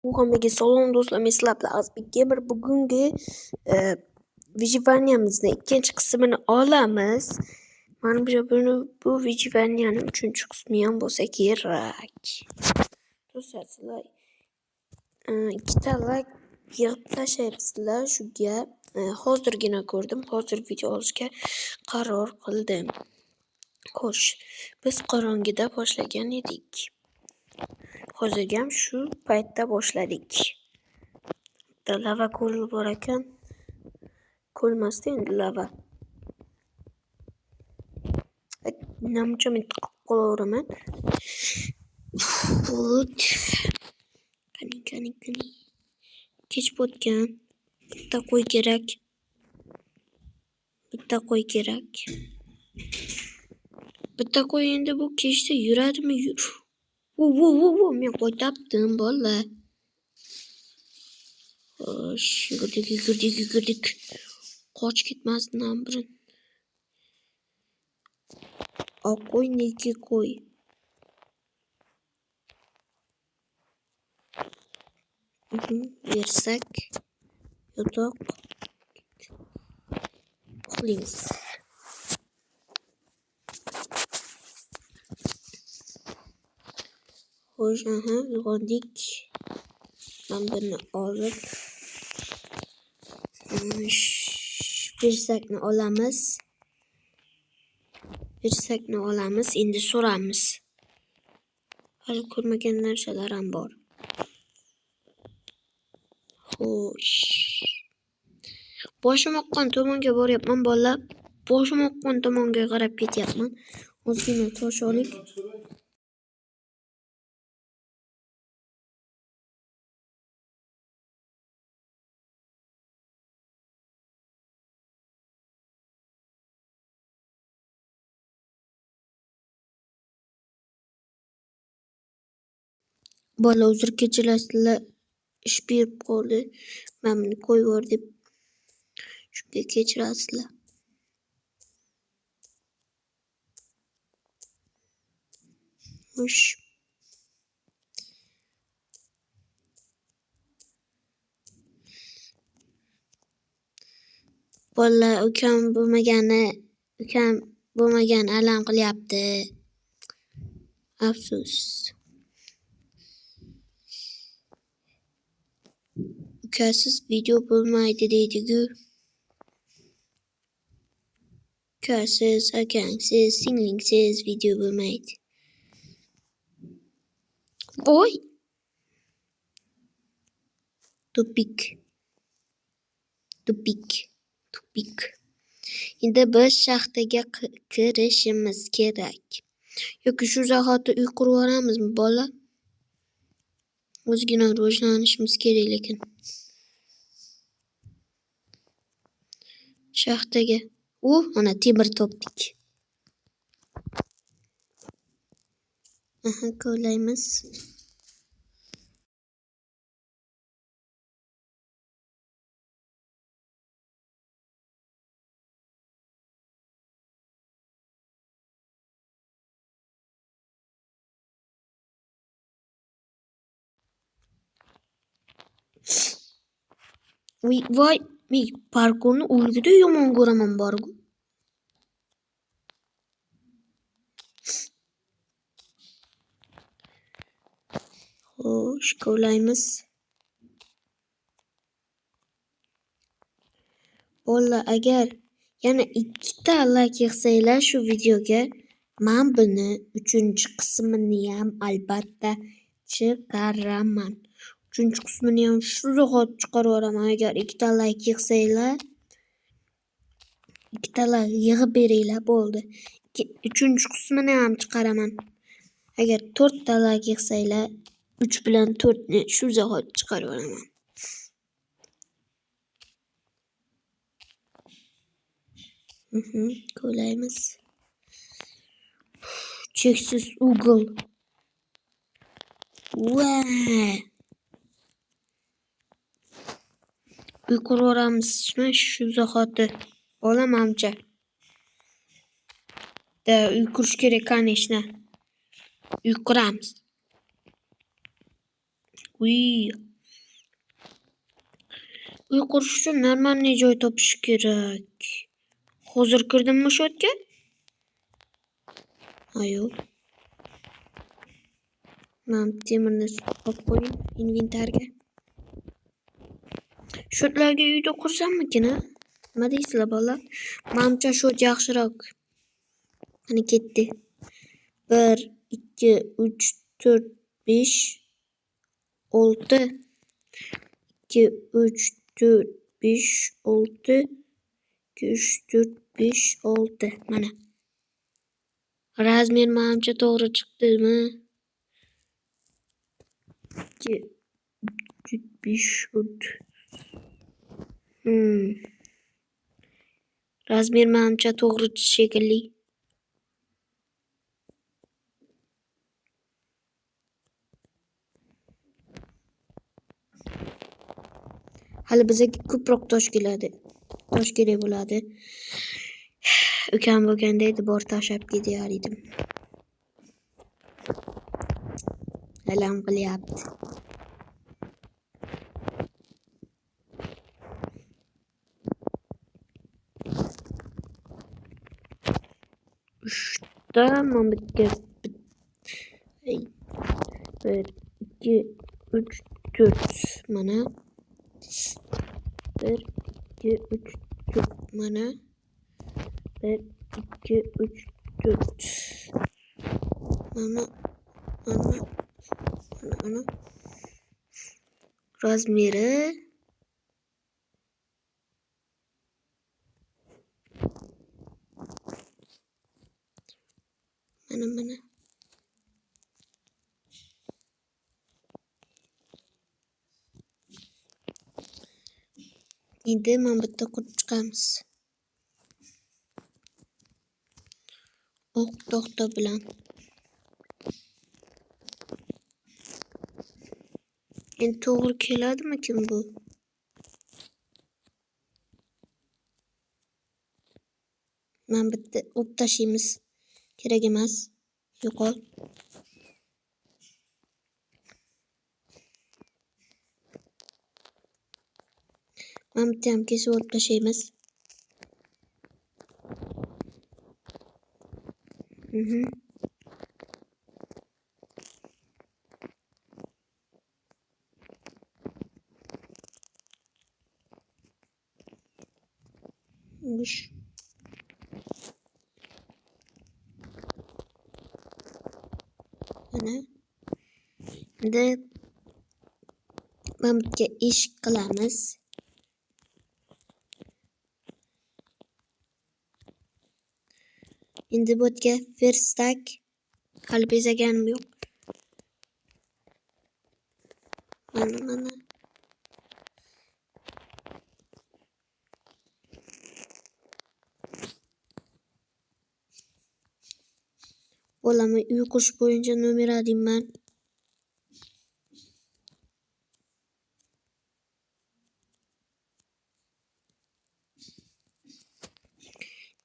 Hammaga salom do'stlar, men sizlar bilan Azizbek Gamer. Bugungi vijevaniyamizni ikkinchi qismini olamiz. Mana bu vijevaniyani 3-qismi ham bo'lsa kerak. Do'stlar, sizlar ikkita like yig'ib tashlaysizlar shuga. Hozirgina ko'rdim. Hozir video olishga qaror qildim. Xo'sh, biz qorong'ida boshlagan edik. Hozirga ham shu paytda boshladik. Lava ko'l bor ekan. Ko'lmasdi endi lava. Namuncha men tiqib qolaveraman. Qani. Kech botgan. Bitta qo'y kerak. Bitta qo'y endi bu kechsa yuradimi? Men qo'y topdim, bolalar. Xo'sh, yugurdik. Qoch ketmasdan birin. Oq qo'y, neki qo'y. Bersak, yotoq. Uxlaymiz. Xo'sh, uyg'ondik. Ben bunu olib bersakni olamiz. Endi so'ramiz. Hali ko'rmagan narsalar ham bor. Xo'sh. Boshim oqqan tomonga boryapman, bolalar. Boshim oqqan tomonga qarab ketyapman. Ozgina tosh oling. Bola uzr kechirasizlar, ish berib qoldi. Men buni qo'yib yubor deb shunga kechirasizlar. Xo'sh. Bolalar ukam bo'lmagani alam qilyapti. Afsus. Ukasiz video bo'lmaydi deydi-ku. Ukasiz, akangsiz, singlingsiz video bo'lmaydi. Voy! Tupik. Endi biz shaxtaga kirishimiz kerak. Yoki shu zahoti uy qurib olamizmi, bola? O'zgina rivojlanishimiz kerak lekin. Shaxtaga. Mana temir topdik. Ko'laymiz. Voy, men parkurni o'lgida yomon ko'raman borgu. Xo'sh, ko'laymiz. Bolalar, agar yana 2ta like yig'sanglar shu videoga, men buni 3-qismini ham albatta chiqaraman. 3-qismini ham shu zahot chiqarib yuboraman. Agar 2ta like yig'sanglar, 2ta like yig'ib beringlar, bo'ldi. 3-qismini ham chiqaraman. Agar 4ta like yig'sanglar, 3 bilan 4ni shu zahot chiqarib yuboraman. Ko'laymiz. Cheksiz o'g'il. Uy qurib oramizmi shu zahoti? Olamancha. Uy qurish kerak, конечно. Uy quramiz. Uy qurish uchun normalniy joy topish kerak. Hozir kirdimmi shu yerga? Ha yo'q. Men temirni solib qo'ying inventarga. Shotlarga uyda qursammikin, ha? Nima deysizlar bolalar? Menimcha shot yaxshiroq. Qani ketdi. 1 2 3 4 5 6 2 3 4 5 6 2 3 4 5 6 mana. Razmer menimcha to'g'ri chiqdimi? 2 3 5 6 Razmer menimcha to'g'ri shekilli. Hali bizga ko'proq tosh keladi. Tosh kerak bo'ladi. Ukam bo'lganda edi, bor tashlab ketar edim. Alam qilyapti. Uchta mamutga 1 2 3 4 mana. 1 2 3 4 mana. 1 2 3 4 mana. Razmeri mana. Endi men bitta qurib chiqamiz. O'q to'xta bilan. Endi to'g'ri keladimikin bu? Men bitta o'p tashlaymiz. Kerak emas. Yo'qol. Men bitta ham kesib olib tashlaymiz. Uş. Mana. Endi mamutga ish qilamiz. Endi botga first stack hali bezaganim yo'q. Mana. Bolami uy qurish bo'yicha nomer adimman.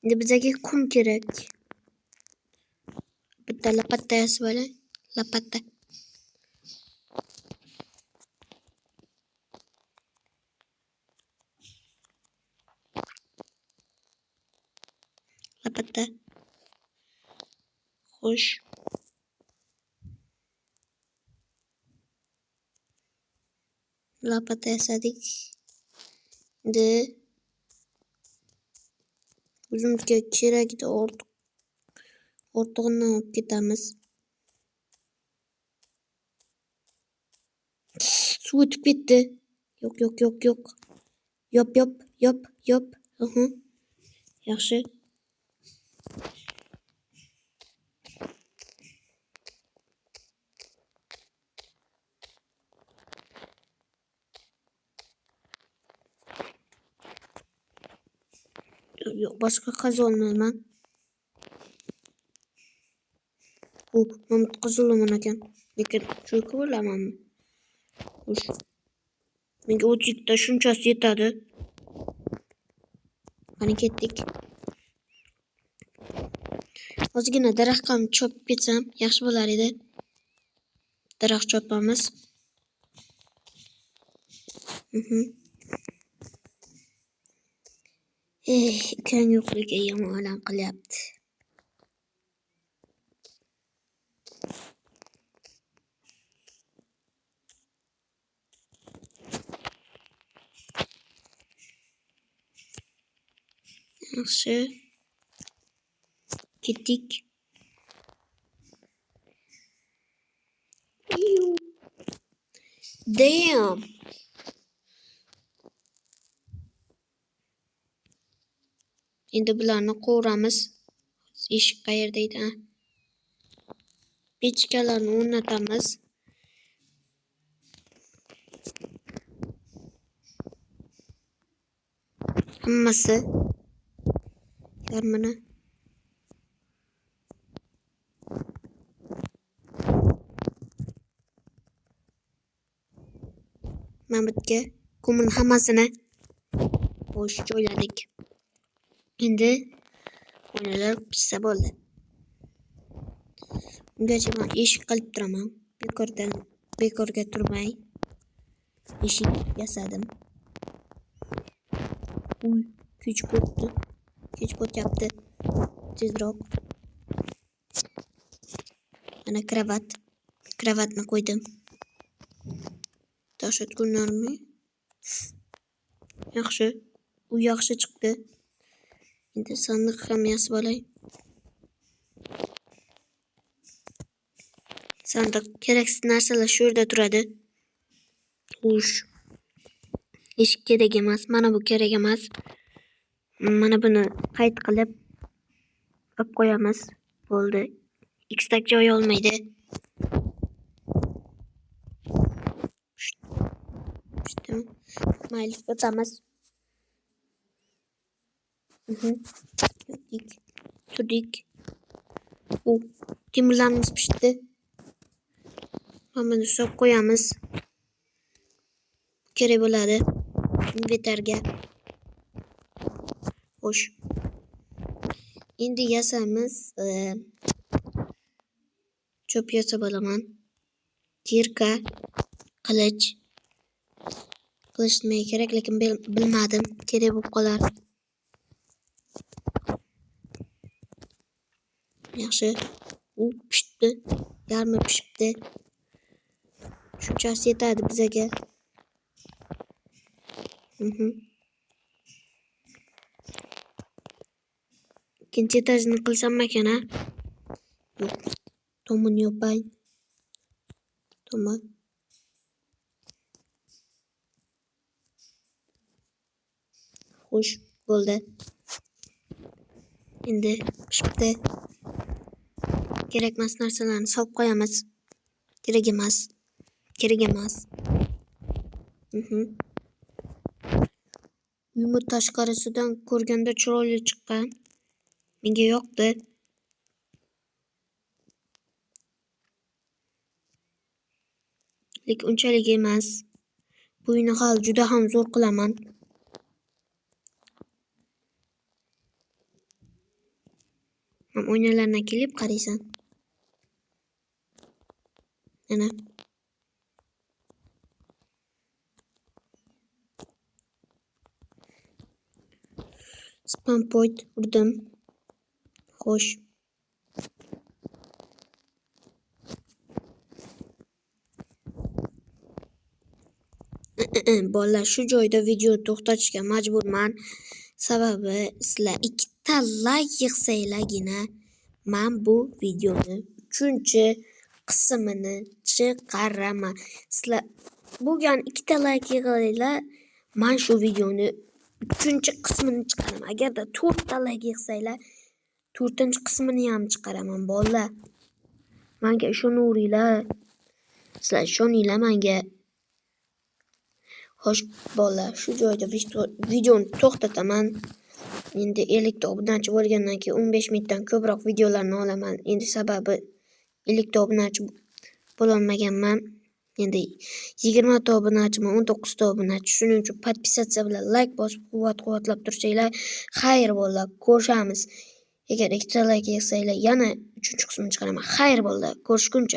Endi bizga kum kerak. Bitta lapata yasab olay. Lapata. Xo'sh. Lapata yasadik. Endi o'zimizga kerakda ortig'ini olib ketamiz. Suv o'tib ketdi. Yo'q. Yop. Yaxshi. Yo'q, boshqa qaza olmayman. Mamut qizilo'g'on ekan. Lekin cho'kib olamanmi? Xo'sh. Menga o'tlikda shunchasi yetadi. Qani ketdik. Ozgina daraxtlarni chopib ketsam yaxshi bo'lar edi. Daraxt chopamiz. Ukang yo'qligi yomonlik qilyapti. Yaxshi. Ketdik. Damn. Endi bularni qovuramiz. Eshik qayerda edi? Pechkalarni o'rnatamiz. Hammasi yarmini. Mana bu yerga ko'mirni hammasini bo'sh joyladik. Endi oynalar pishsa bo'ldi. Ungacha men eshik qilib turaman. Bekorga turmay eshik yasadim. Uy, kech bo'tyapti. Tezroq. Mana kravatni qo'ydim. Toshot kunlarmi? Yaxshi. U yaxshi chiqdi. Endi sandiq ham yasab olay. Sandiq keraksiz narsalar shu yerda turadi. Xush. Eshik kerak emas, mana bu kerak emas. Mana buni qayd qilib olib qo'yamiz. Bo'ldi. X'dak joy olmaydi. Mayli, o'tamiz. Turdik. Temirlarimiz pishdi. Hammani solib qo'yamiz. Kerak bo'ladi. Inventarga. Xo'sh. Endi yasamiz. Cho'p yasab olaman. Terka, qilich. Qilich nimaga kerak, lekin bilmadim. Kerak bo'lib qolar. Yaxshi. U pishdi. Yarmi pishibdi. Shunchasi yetadi bizga. Ikkinchi etajni qilsam ekan-a? Yo'q. Tomini yopay. Tomon. Xo'sh, bo'ldi. Endi pishibdi. Kerakmas narsalarni solib qo'yamiz. Kerak emas. Uymi tashqarisidan ko'rganda chiroyli chiqqan. Menga yoqdi. Lekin unchalik emas. Bu uyni hali juda ham zo'r qilaman. Ham oynalardan kelib qaraysan. Mana. Spam point urdim. Xo'sh. Bolalar, shu joyda videoni to'xtatishga majburman. Sababi sizlar 2 ta like yig'sanglargina men bu videoni 3-qismini chiqaraman. Sizlar bo'lgan 2 ta like yig'inglar, men shu videoni 3-qismini chiqaraman. Agarda 4 ta like yig'sanglar, 4-qismini ham chiqaraman bolalar. Menga ishonaveringlar. Sizlar ishoninglar menga. Xo'sh bolalar, shu joyda videoni to'xtataman. Endi 50 ta obunachi bo'lgandan keyin 15 minutdan ko'proq videolarni olaman. Endi sababi 50 ta obunachi bo'lolmaganman. Endi 20 ta obunachiman, 19 ta obunachi. Shuning uchun podpisatsiya bilan like bosib quvvatlab tursanglar, xayr bolalar, ko'rishamiz. Agar 2 ta like yig'sanglar, yana 3-qismini chiqaraman. Xayr bolalar, ko'rishguncha.